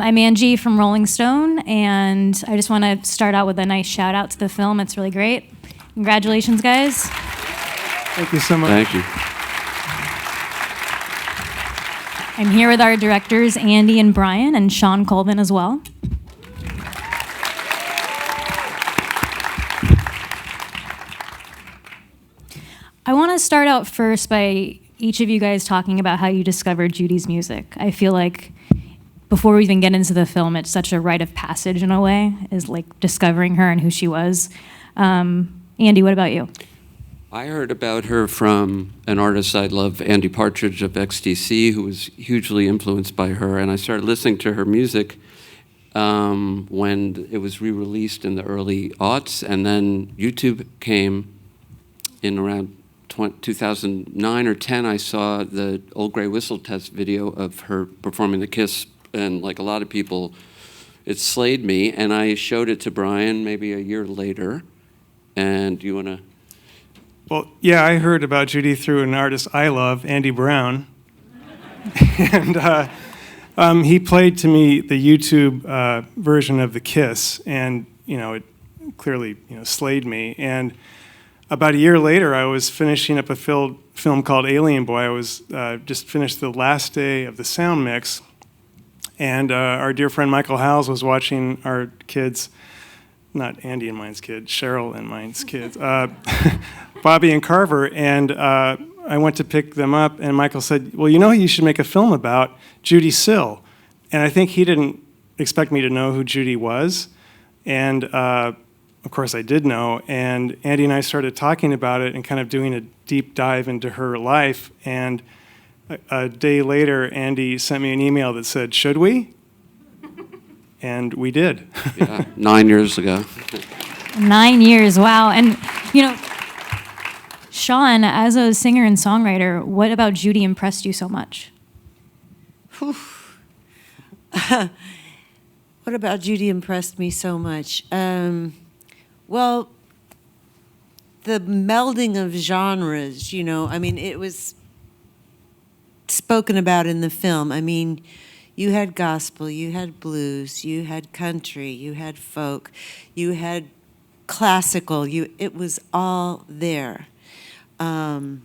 I'm Angie from Rolling Stone, and I just want to start out with a nice shout out to the film. It's really great. Congratulations, guys. Thank you so much. Thank you. I'm here with our directors, Andy and Brian, and Shawn Colvin as well. I want to start out first by each of you guys talking about how you discovered Judee's music. I feel like before we even get into the film, it's such a rite of passage in a way, is like discovering her and who she was. Andy, what about you? I heard about her from an artist I love, Andy Partridge of XTC, who was hugely influenced by her, and I started listening to her music when it was re-released in the early aughts, and then YouTube came in around 2009 or 10. I saw the Old Grey Whistle Test video of her performing The Kiss, and like a lot of people, it slayed me, and I showed it to Brian maybe a year later. And do you want to? Well, yeah, I heard about Judee through an artist I love, Andy Brown. And he played to me the YouTube version of The Kiss, and it clearly slayed me. And about a year later, I was finishing up a film called Alien Boy. I was just finished the last day of the sound mix, and our dear friend Michael Howells was watching our kids, not Andy and mine's kids, Cheryl and mine's kids, Bobby and Carver, and I went to pick them up, and Michael said, well, you should make a film about Judee Sill. And I think he didn't expect me to know who Judee was, and of course I did know, and Andy and I started talking about it and kind of doing a deep dive into her life, and a day later, Andy sent me an email that said, should we? And we did. Yeah, 9 years ago. 9 years, wow. And, Shawn, as a singer and songwriter, what about Judee impressed you so much? What about Judee impressed me so much? Well, the melding of genres, it was spoken about in the film. You had gospel, you had blues, you had country, you had folk, you had classical, it was all there. And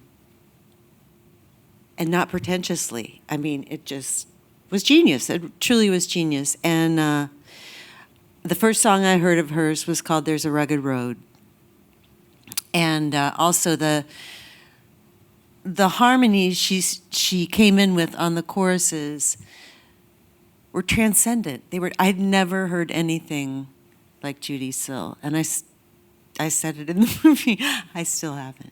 not pretentiously. It just was genius. It truly was genius. And the first song I heard of hers was called There's a Rugged Road. And also the harmonies she came in with on the choruses were transcendent. I'd never heard anything like Judee Sill. And I said it in the movie. I still haven't.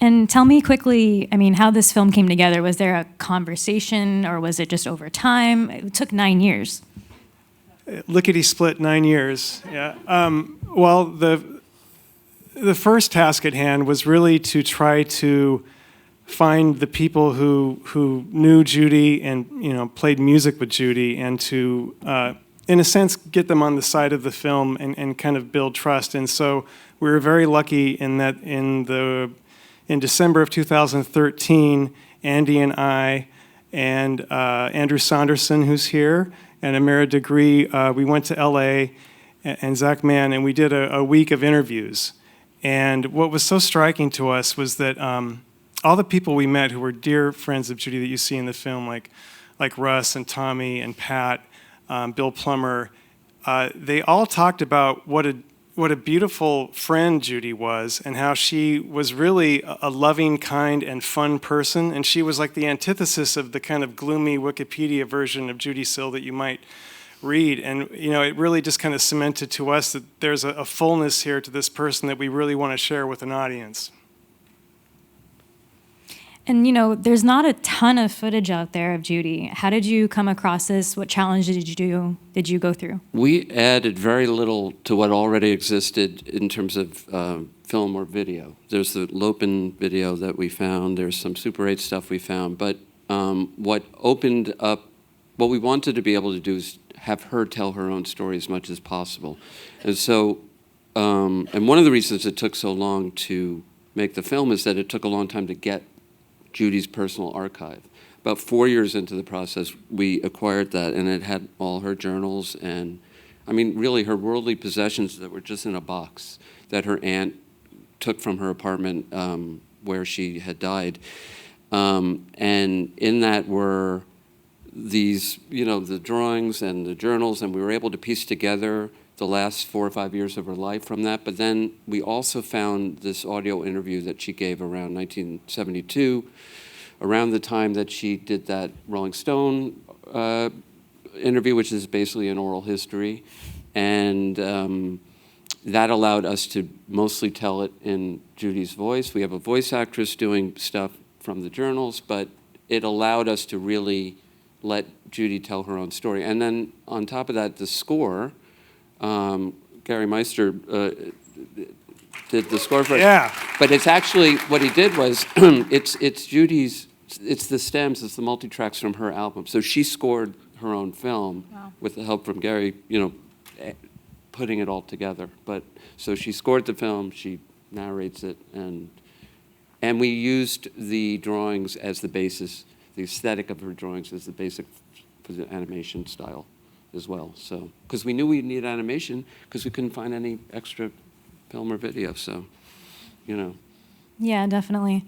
And tell me quickly, how this film came together. Was there a conversation, or was it just over time? It took 9 years. Lickety-split 9 years, yeah. Well, the first task at hand was really to try to find the people who knew Judee and played music with Judee, and to, in a sense, get them on the side of the film and kind of build trust. And so we were very lucky in that in December of 2013, Andy and I and Andrew Saunderson, who's here, and Amira Degree, we went to LA, and Zach Mann, and we did a week of interviews. And what was so striking to us was that all the people we met who were dear friends of Judee that you see in the film, like Russ and Tommy and Pat, Bill Plummer, they all talked about what a beautiful friend Judee was, and how she was really a loving, kind, and fun person. And she was like the antithesis of the kind of gloomy Wikipedia version of Judee Sill that you might read. And it really just kind of cemented to us that there's a fullness here to this person that we really want to share with an audience. And there's not a ton of footage out there of Judee. How did you come across this? What challenges did you go through? We added very little to what already existed in terms of film or video. There's the Lopen video that we found. There's some Super 8 stuff we found. But what opened up, what we wanted to be able to do is have her tell her own story as much as possible. And so, and one of the reasons it took so long to make the film is that it took a long time to get Judee's personal archive. about 4 years into the process, we acquired that, and it had all her journals and, I mean, really her worldly possessions that were just in a box that her aunt took from her apartment where she had died. And in that were these, the drawings and the journals, and we were able to piece together the last 4 or 5 years of her life from that. But then we also found this audio interview that she gave around 1972, around the time that she did that Rolling Stone interview, which is basically an oral history. And that allowed us to mostly tell it in Judee's voice. We have a voice actress doing stuff from the journals, but it allowed us to really let Judee tell her own story. And then on top of that, the score, Gary Meister did the score for it. Yeah. But it's actually, what he did was, it's Judee's, it's the stems, it's the multi-tracks from her album. So she scored her own film with the help from Gary, putting it all together. But so she scored the film, she narrates it, and we used the drawings as the basis, the aesthetic of her drawings as the basic for the animation style as well. So, because we knew we'd need animation because we couldn't find any extra film or video. So, Yeah, definitely.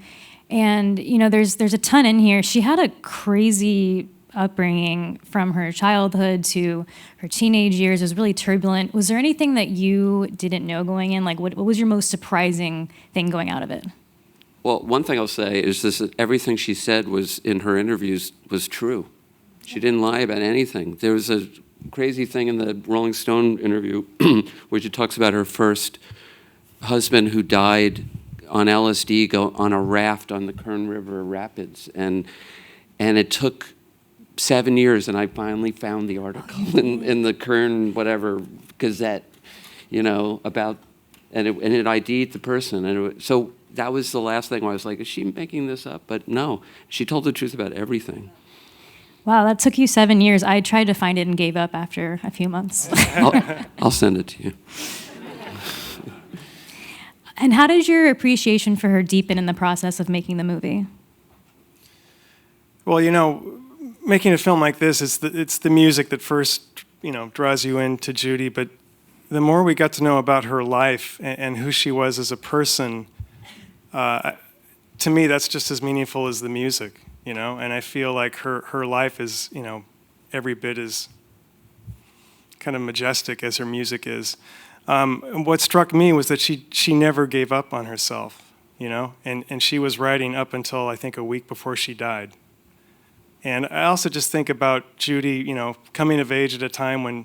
And, there's a ton in here. She had a crazy upbringing from her childhood to her teenage years. It was really turbulent. Was there anything that you didn't know going in? Like, what was your most surprising thing going out of it? Well, one thing I'll say is this: that everything she said was in her interviews was true. She didn't lie about anything. There was a crazy thing in the Rolling Stone interview where she talks about her first husband who died on LSD on a raft on the Kern River Rapids, and it took 7 years, and I finally found the article in the Kern whatever Gazette, about, and it ID'd the person, and so that was the last thing where I was like, is she making this up? But no, she told the truth about everything. Wow, that took you 7 years. I tried to find it and gave up after a few months. I'll send it to you. And how did your appreciation for her deepen in the process of making the movie? Well, making a film like this, it's the music that first, draws you into Judee. But the more we got to know about her life and who she was as a person, to me, that's just as meaningful as the music, And I feel like her life is, every bit as kind of majestic as her music is. And what struck me was that she never gave up on herself, and she was writing up until, I think, a week before she died. And I also just think about Judee, coming of age at a time when,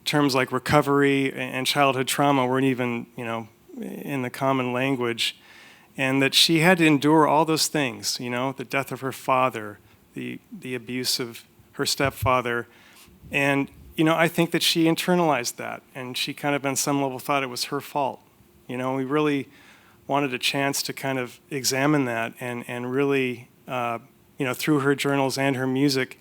terms like recovery and childhood trauma weren't even, in the common language, and that she had to endure all those things, the death of her father, the abuse of her stepfather, and I think that she internalized that, and she kind of on some level thought it was her fault. We really wanted a chance to kind of examine that and really, through her journals and her music,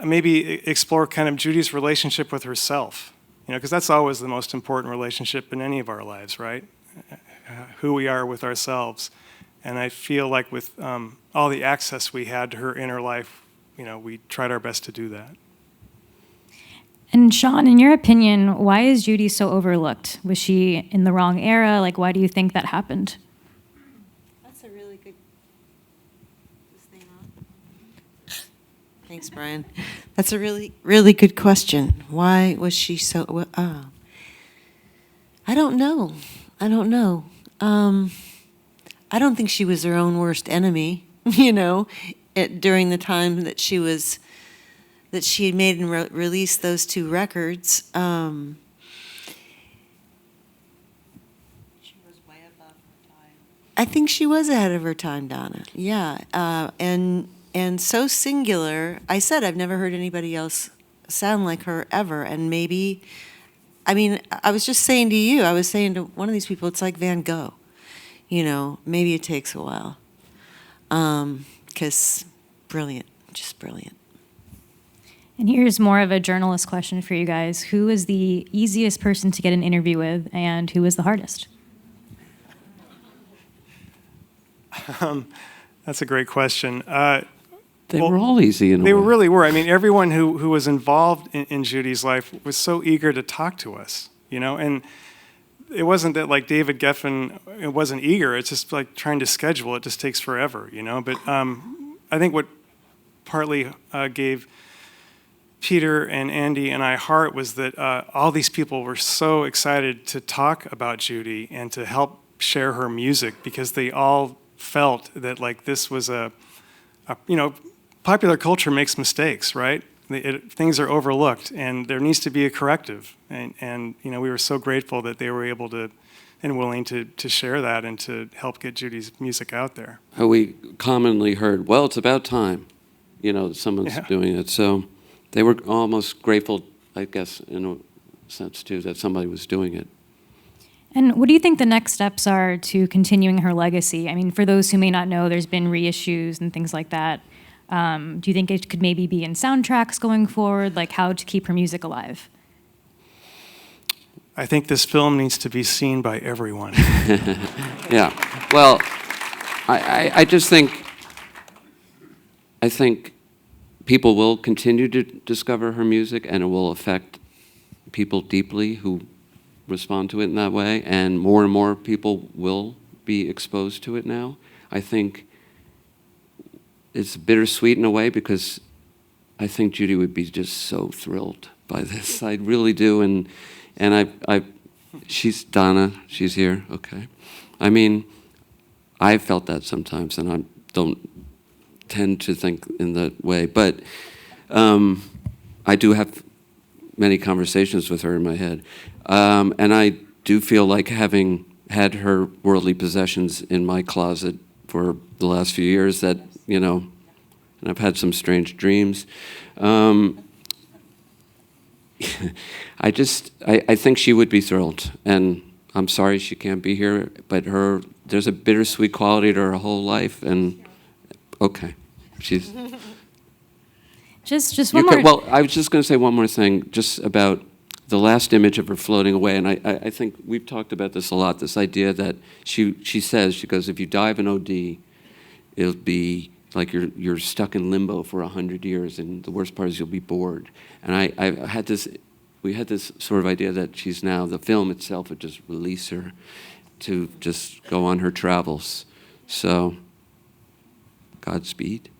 maybe explore kind of Judee's relationship with herself, because that's always the most important relationship in any of our lives, right? Who we are with ourselves. And I feel like with all the access we had to her inner life, we tried our best to do that. And Shawn, in your opinion, why is Judee so overlooked? Was she in the wrong era? Like, why do you think that happened? That's a really good... This thing on? Thanks, Brian. That's a really, really good question. Why was she so... I don't know. I don't think she was her own worst enemy, during the time that she had made and released those 2 records. She was way above her time. I think she was ahead of her time, Donna. Yeah, and so singular. I said I've never heard anybody else sound like her ever, and maybe, I was just saying to you, I was saying to one of these people, it's like Van Gogh. Maybe it takes a while. Because brilliant, just brilliant. And here's more of a journalist question for you guys. Who was the easiest person to get an interview with, and who was the hardest? That's a great question. They were all easy in a way. They really were. I mean, everyone who was involved in Judee's life was so eager to talk to us, you know, and it wasn't that like David Geffen, it wasn't eager. It's just like trying to schedule. It just takes forever, you know. But I think what partly gave Peter and Andy and I heart was that all these people were so excited to talk about Judee and to help share her music, because they all felt that like this was a you know, popular culture makes mistakes, right? Things are overlooked, and there needs to be a corrective. And you know, we were so grateful that they were able to and willing to share that and to help get Judee's music out there. We commonly heard, well, it's about time, you know, someone's doing it. So they were almost grateful, I guess, in a sense, too, that somebody was doing it. And what do you think the next steps are to continuing her legacy? I mean, for those who may not know, there's been reissues and things like that. Do you think it could maybe be in soundtracks going forward, like how to keep her music alive? I think this film needs to be seen by everyone. Yeah. Well, I just think, I think people will continue to discover her music, and it will affect people deeply who respond to it in that way, and more people will be exposed to it now. I think it's bittersweet in a way, because I think Judee would be just so thrilled by this. I really do, and she's Donna. She's here. Okay. I mean, I've felt that sometimes, and I don't tend to think in that way, but I do have many conversations with her in my head. And I do feel like, having had her worldly possessions in my closet for the last few years, that, you know, and I've had some strange dreams. I think she would be thrilled, and I'm sorry she can't be here, but there's a bittersweet quality to her whole life, and okay, she's... Just one more... Well, I was just going to say one more thing, just about the last image of her floating away, and I think we've talked about this a lot, this idea that she says, she goes, if you die of an OD, it'll be like you're stuck in limbo for 100 years, and the worst part is you'll be bored. And we had this sort of idea that she's now, the film itself would just release her to just go on her travels. So, Godspeed.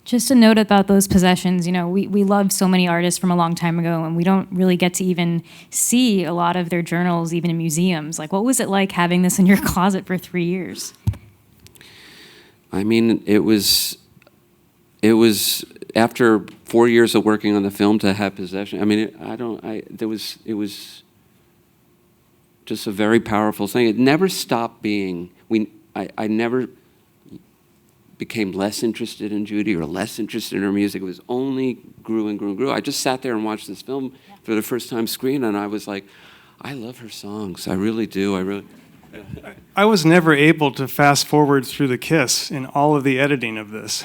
Just a note about those possessions, you know, we love so many artists from a long time ago, and we don't really get to even see a lot of their journals, even in museums. Like, what was it like having this in your closet for 3 years? I mean, it was after 4 years of working on the film to have possession. I mean, it was just a very powerful thing. It never stopped being, I never became less interested in Judee or less interested in her music. It was only grew and grew and grew. I just sat there and watched this film for the first time screen, and I was like, I love her songs. I really do. I was never able to fast forward through the kiss in all of the editing of this.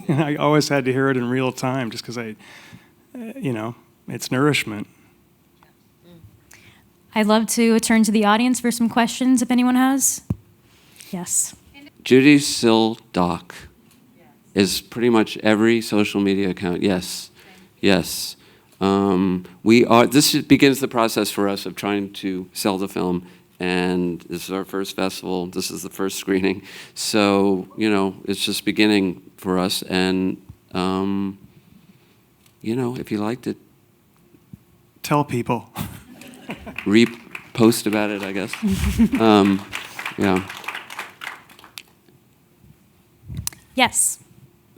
I always had to hear it in real time, just because you know, it's nourishment. I'd love to turn to the audience for some questions, if anyone has. Yes. Judee Sill Doc is pretty much every social media account. Yes, yes. This begins the process for us of trying to sell the film, and this is our first festival. This is the first screening, so you know it's just beginning for us. And you know, if you liked it, tell people. Repost about it, I guess. Yeah. Yes.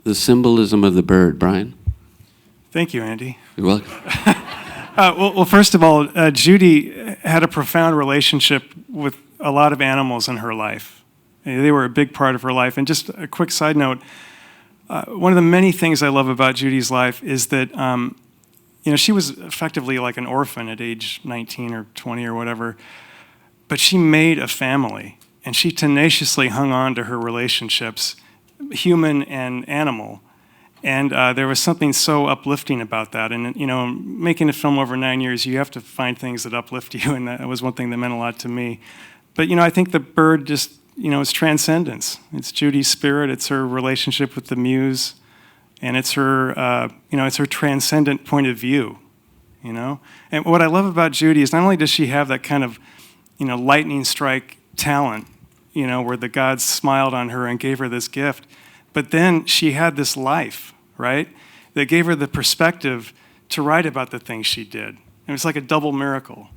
The symbolism of the bird, Brian. Thank you, Andy. You're welcome. Well, first of all, Judee had a profound relationship with a lot of animals in her life. They were a big part of her life. And just a quick side note, one of the many things I love about Judee's life is that, you know, she was effectively like an orphan at age 19 or 20 or whatever, but she made a family, and she tenaciously hung on to her relationships, human and animal. And there was something so uplifting about that. And, you know, making a film over 9 years, you have to find things that uplift you, and that was one thing that meant a lot to me. But, you know, I think the bird just it's transcendence. It's Judee's spirit. It's her relationship with the muse, and it's her, it's her transcendent point of view. And what I love about Judee is not only does she have that kind of, lightning strike talent, where the gods smiled on her and gave her this gift, but then she had this life, right, that gave her the perspective to write about the things she did. It was like a double miracle.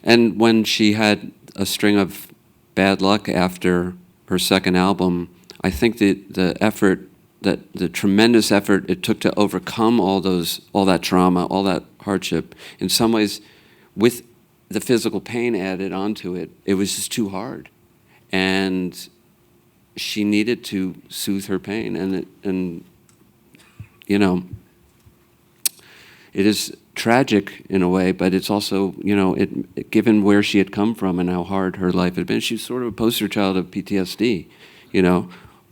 And when she had a string of bad luck after her second album, I think the effort, the tremendous effort it took to overcome all that trauma, all that hardship, in some ways, with the physical pain added onto it, it was just too hard. And she needed to soothe her pain. And it is tragic in a way, but it's also, given where she had come from and how hard her life had been, she was sort of a poster child of PTSD,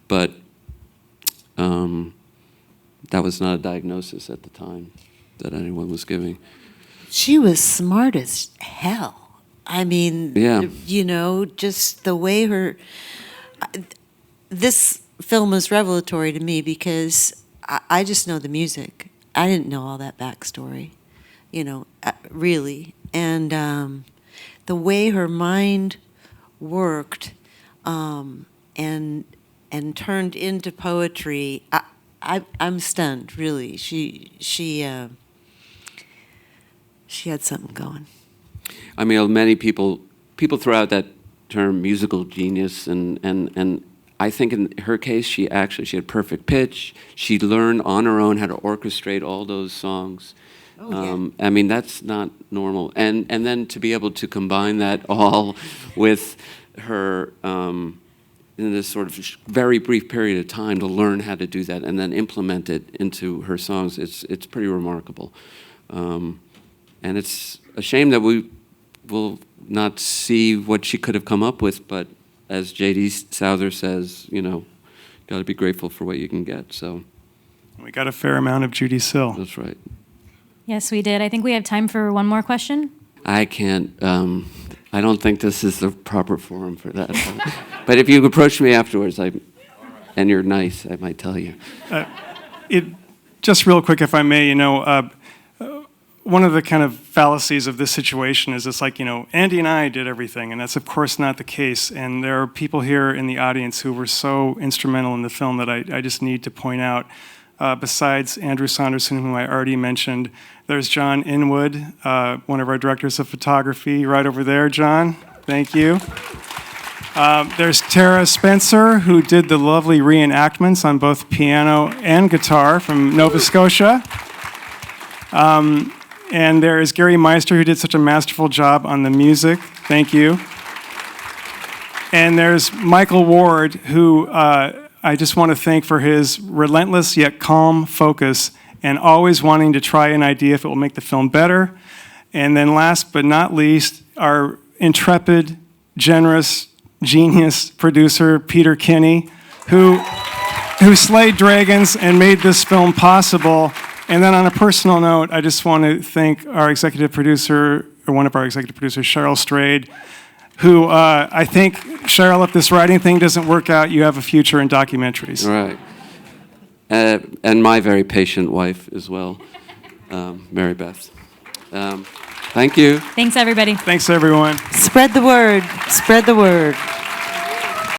but that was not a diagnosis at the time that anyone was giving. She was smart as hell. I mean, yeah. Just the way this film was revelatory to me because I just know the music. I didn't know all that backstory, really. And the way her mind worked and turned into poetry, I'm stunned, really. She had something going. I mean, many people throw out that term musical genius, and I think in her case, she had perfect pitch. She learned on her own how to orchestrate all those songs. Oh, yeah. I mean, that's not normal. And then to be able to combine that all with her, in this sort of very brief period of time, to learn how to do that and then implement it into her songs, it's pretty remarkable. And it's a shame that we will not see what she could have come up with, but as Judee Sill says, got to be grateful for what you can get. So we got a fair amount of Judee Sill. That's right. Yes, we did. I think we have time for one more question. I can't. I don't think this is the proper forum for that. But if you approach me afterwards, and you're nice, I might tell you. Just real quick, if I may, one of the kind of fallacies of this situation is it's like, Andy and I did everything, and that's of course not the case. And there are people here in the audience who were so instrumental in the film that I just need to point out. Besides Andrew Saunderson, whom I already mentioned, there's John Inwood, one of our directors of photography, right over there, John. Thank you. There's Tara Spencer, who did the lovely reenactments on both piano and guitar from Nova Scotia. And there is Gary Meister, who did such a masterful job on the music. Thank you. And there's Michael Ward, who I just want to thank for his relentless yet calm focus and always wanting to try an idea if it will make the film better. And then last but not least, our intrepid, generous, genius producer, Peter Kinney, who slayed dragons and made this film possible. And then on a personal note, I just want to thank our executive producer, or one of our executive producers, Cheryl Strayed, who I think, Cheryl, if this writing thing doesn't work out, you have a future in documentaries. Right. And my very patient wife as well, Mary Beth. Thank you. Thanks, everybody. Thanks, everyone. Spread the word. Spread the word.